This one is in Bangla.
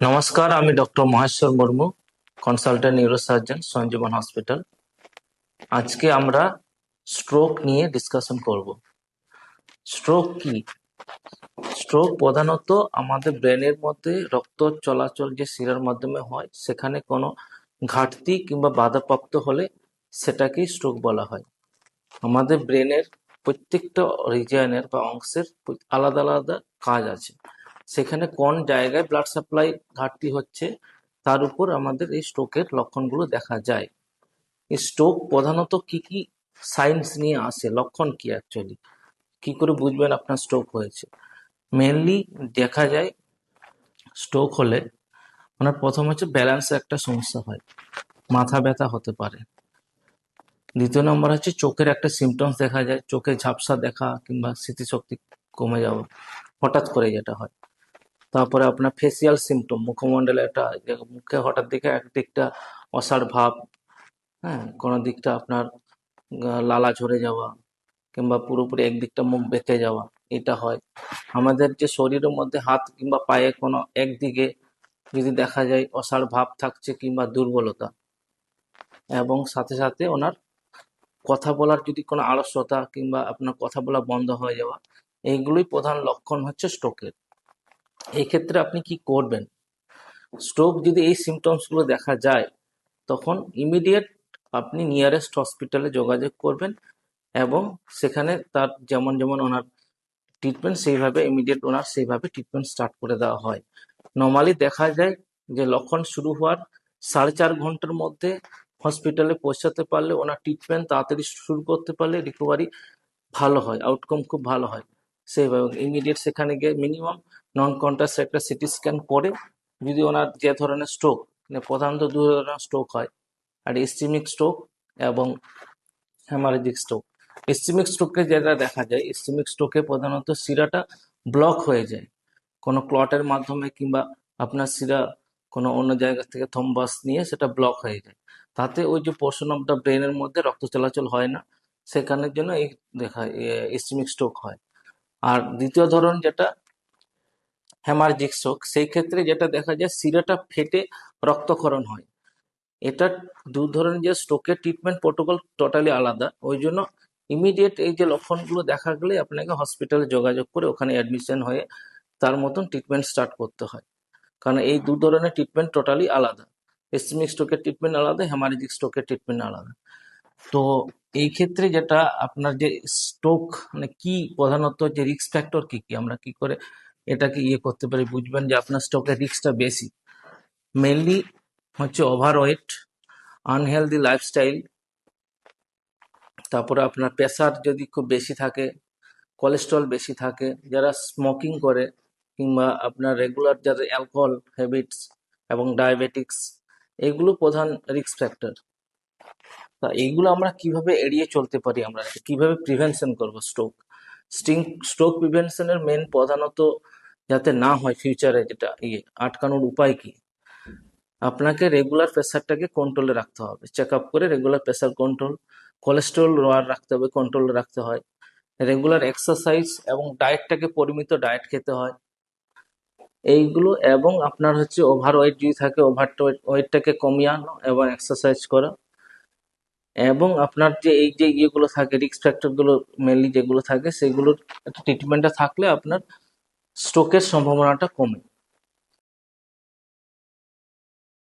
নমস্কার, আমি doctor Maheshwar Murmu, consultant neurosurgeon, Sanjiban hospital. আজকে আমরা স্ট্রোক নিয়ে ডিসকাশন করব। স্ট্রোক কি? স্ট্রোক প্রধানত আমাদের ব্রেনের মধ্যে রক্ত চলাচল যে শিরার মাধ্যমে হয়, সেখানে কোনো ঘাটতি কিংবা বাধাপ্রাপ্ত হলে সেটাকেই স্ট্রোক বলা হয়। আমাদের ব্রেনের প্রত্যেকটা রিজিয়নের বা অংশের আলাদা আলাদা কাজ আছে। সেখানে কোন জায়গায় ব্লাড সাপ্লাই ঘাটতি হচ্ছে তার উপর আমাদের এই স্ট্রোকের লক্ষণগুলো দেখা যায়। এই স্ট্রোক প্রধানত কি কি সাইন্স নিয়ে আসে, লক্ষণ কি অ্যাকচুয়ালি, কি করে বুঝবেন আপনার স্ট্রোক হয়েছে? মেনলি দেখা যায় স্ট্রোক হলে আপনার প্রথম হচ্ছে ব্যালেন্সের একটা সমস্যা হয়, মাথা ব্যথা হতে পারে। দ্বিতীয় নম্বর হচ্ছে চোখের একটা সিমটমস দেখা যায়, চোখে ঝাপসা দেখা কিংবা স্মৃতিশক্তি কমে যাওয়া হঠাৎ করে যেটা হয়। তারপরে আপনার ফেসিয়াল সিমটম, মুখমণ্ডলে একটা মুখে হঠাৎ দেখে একদিকটা অসাড় ভাব, হ্যাঁ, কোনো দিকটা আপনার লালা ঝরে যাওয়া কিংবা পুরোপুরি একদিকটা মুখ বেঁকে যাওয়া, এটা হয়। আমাদের যে শরীরের মধ্যে হাত কিংবা পায়ে কোনো একদিকে যদি দেখা যায় অসাড় ভাব থাকছে কিংবা দুর্বলতা, এবং সাথে সাথে ওনার কথা বলার যদি কোনো আলস্যতা কিংবা আপনার কথা বলা বন্ধ হয়ে যাওয়া, এইগুলোই প্রধান লক্ষণ হচ্ছে স্ট্রোকের। এই ক্ষেত্রে আপনি কি করবেন? স্ট্রোক যদি এই সিমটমস গুলো দেখা যায়, তখন ইমিডিয়েট আপনি নিয়ারেস্ট হসপিটালে যোগাযোগ করবেন এবং সেখানে তার যেমন যেমন ওনার ট্রিটমেন্ট সেইভাবে ইমিডিয়েট ওনার সেইভাবে ট্রিটমেন্ট স্টার্ট করে দেওয়া হয়। নর্মালি দেখা যায় যে লক্ষণ শুরু হওয়ার 4.5 ঘন্টার মধ্যে হসপিটালে পৌঁছাতে পারলে, ওনার ট্রিটমেন্ট তাড়াতাড়ি শুরু করতে পারলে রিকভারি ভালো হয়, আউটকাম খুব ভালো হয়। সেইভাবে ইমিডিয়েট সেখানে গিয়ে মিনিমাম নন কন্টাস একটা সিটি স্ক্যান করে, যদি ওনার যে ধরনের স্ট্রোক, মানে প্রধানত দু ধরনের স্ট্রোক হয়, আর ইসচেমিক স্ট্রোক এবং হ্যামারেজিক স্ট্রোক। ইসচেমিক স্ট্রোকে যেটা দেখা যায়, ইসচেমিক স্ট্রোকে প্রধানত শিরাটা ব্লক হয়ে যায় কোনো ক্লটের মাধ্যমে, কিংবা আপনার শিরা কোনো অন্য জায়গা থেকে থম্বাস নিয়ে সেটা ব্লক হয়ে যায়। তাতে ওই যে পোর্শন অফ দ্য ব্রেনের মধ্যে রক্ত চলাচল হয় না, সেখানের জন্য এই দেখা ইসচেমিক স্ট্রোক হয়। আর দ্বিতীয় ধরন যেটা হ্যামার্জিক স্ট্রোক, সেই ক্ষেত্রে যেটা দেখা যায় শিরাটা ফেটে রক্তক্ষরণ হয়। এটা দু ধরনের যে স্ট্রোকের ট্রিটমেন্ট প্রোটোকল টোটালি আলাদা। ওই জন্য ইমিডিয়েট এই যে লক্ষণগুলো দেখা গেলে আপনাকে হসপিটালে যোগাযোগ করে ওখানে অ্যাডমিশন হয়ে তার মতন ট্রিটমেন্ট স্টার্ট করতে হয়। কারণ এই দু ধরনের ট্রিটমেন্ট টোটালি আলাদা। ইসচেমিক স্ট্রোকের ট্রিটমেন্ট আলাদা, হ্যামারেজিক স্ট্রোকের ট্রিটমেন্ট আলাদা। তো এই ক্ষেত্রে যেটা আপনার যে স্ট্রোক মানে কি, প্রধানত যে রিস্ক ফ্যাক্টর কি কি, আমরা কি করে এটাকে করতে পারি বুঝবেন যে আপনার স্ট্রোকের রিস্কটা বেশি। মেনলি হচ্ছে ওভারওয়েট, আনহেলদি লাইফস্টাইল, তারপরে আপনার প্রেশার যদি খুব বেশি থাকে, কোলেস্ট্রল বেশি থাকে, যারা স্মোকিং করে, কিংবা আপনার রেগুলার যাদের অ্যালকোহল হ্যাবিটস এবং ডায়াবেটিক্স, এগুলো প্রধান রিস্ক ফ্যাক্টর। তা এইগুলো আমরা কিভাবে এড়িয়ে চলতে পারি, আমরা কিভাবে প্রিভেনশন করব স্ট্রোক? স্ট্রোক প্রিভেনশনের মেন প্রধানত যাতে না হয় ফিউচারে, যেটা আটকানোর উপায় কি? আপনাকে রেগুলার প্রেসারটাকে কন্ট্রোলে রাখতে হবে, চেক আপ করে regular pressure control, cholesterol lower রাখতে হবে, কন্ট্রোলে রাখতে হয়, রেগুলার এক্সারসাইজ এবং ডায়েটটাকে পরিমিত ডায়েট খেতে হয় এইগুলো। এবং আপনার হচ্ছে ওভার ওয়েট যদি থাকে, ওভার ওয়েটটাকে কমিয়ে আনো এবং এক্সারসাইজ করা। এবং আপনার যে এই যে ইয়েগুলো থাকে, রিস্ক ফ্যাক্টর গুলো মেনলি যেগুলো থাকে, সেগুলোর একটা ট্রিটমেন্টটা থাকলে আপনার স্ট্রোকের সম্ভাবনাটা কমে।